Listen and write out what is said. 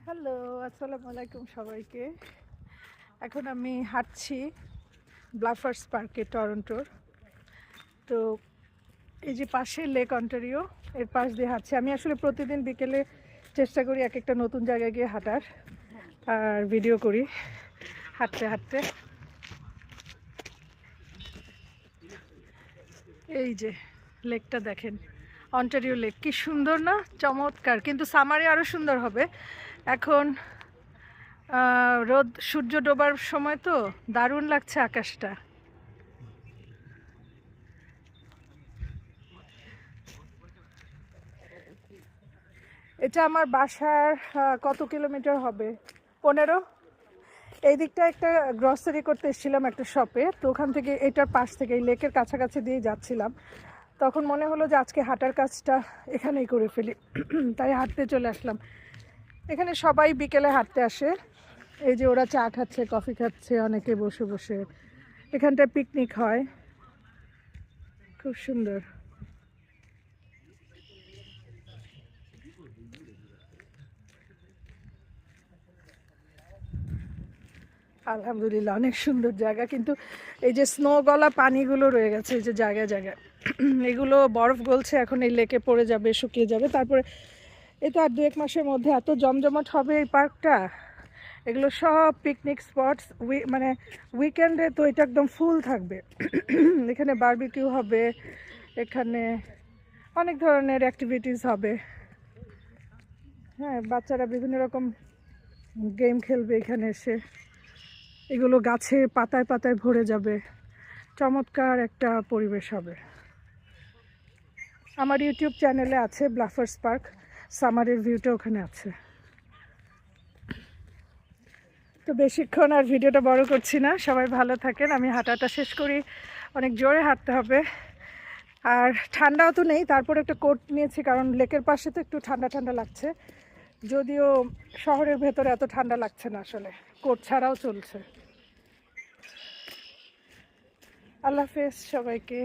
Hello, আসসালামু আলাইকুম সবাইকে। এখন আমি হাঁটছি ব্লাফার্স পার্কে টরন্টোর। তো এই যে পাশে লেক অন্টারিও, এর পাশ দিয়ে হাঁটছি। আমি আসলে প্রতিদিন বিকেলে চেষ্টা করি এক একটা নতুন জায়গায় গিয়ে হাঁটার, আর ভিডিও করি হাঁটতে হাঁটতে। এই যে লেকটা দেখেন, অন্টারিও লেক, কি সুন্দর না, চমৎকার। কিন্তু সামারে আরও সুন্দর হবে। এখন রোদ সূর্য ডোবার সময় তো দারুণ লাগছে আকাশটা। এটা আমার বাসার কত কিলোমিটার হবে, 15। এই দিকটা একটা গ্রসারি করতে এসেছিলাম একটা শপে, তো ওখান থেকে এটার পাশ থেকে এই লেকের কাছাকাছি দিয়ে যাচ্ছিলাম। তখন মনে হলো যে আজকে হাঁটার কাজটা এখানেই করে ফেলি, তাই হাঁটতে চলে আসলাম। এখানে সবাই বিকেলে হাঁটতে আসে। এই যে ওরা চা খাচ্ছে, কফি খাচ্ছে, অনেকে বসে বসে। এখানটায় পিকনিক হয়, খুব সুন্দর। আলহামদুলিল্লাহ, অনেক সুন্দর জায়গা। কিন্তু এই যে স্নো গলা পানিগুলো রয়ে গেছে এই যে জায়গায় জায়গায়, এগুলো বরফ গলছে, এখন এই লেকে পড়ে যাবে, শুকিয়ে যাবে। তারপরে এটা আর 2-1 মাসের মধ্যে এত জমজমাট হবে এই পার্কটা। এগুলো সব পিকনিক স্পটস, মানে উইকেন্ডে তো এটা একদম ফুল থাকবে। এখানে বারবিকিউ হবে, এখানে অনেক ধরনের অ্যাক্টিভিটিস হবে। হ্যাঁ, বাচ্চারা বিভিন্ন রকম গেম খেলবে এখানে এসে। এগুলো গাছে পাতায় পাতায় ভরে যাবে, চমৎকার একটা পরিবেশ হবে। আমার ইউটিউব চ্যানেলে আছে ব্লাফার্স পার্ক, সামারের ভিউটা ওখানে আছে। তো বেশিক্ষণ আর ভিডিওটা বড় করছি না, সবাই ভালো থাকেন। আমি হাঁটাটা শেষ করি, অনেক জোরে হাঁটতে হবে। আর ঠান্ডাও তো নেই, তারপর একটা কোট নিয়েছি, কারণ লেকের পাশে তো একটু ঠান্ডা ঠান্ডা লাগছে। যদিও শহরের ভেতরে এত ঠান্ডা লাগছে না, আসলে কোট ছাড়াও চলছে। আল্লাহ হাফেজ সবাইকে।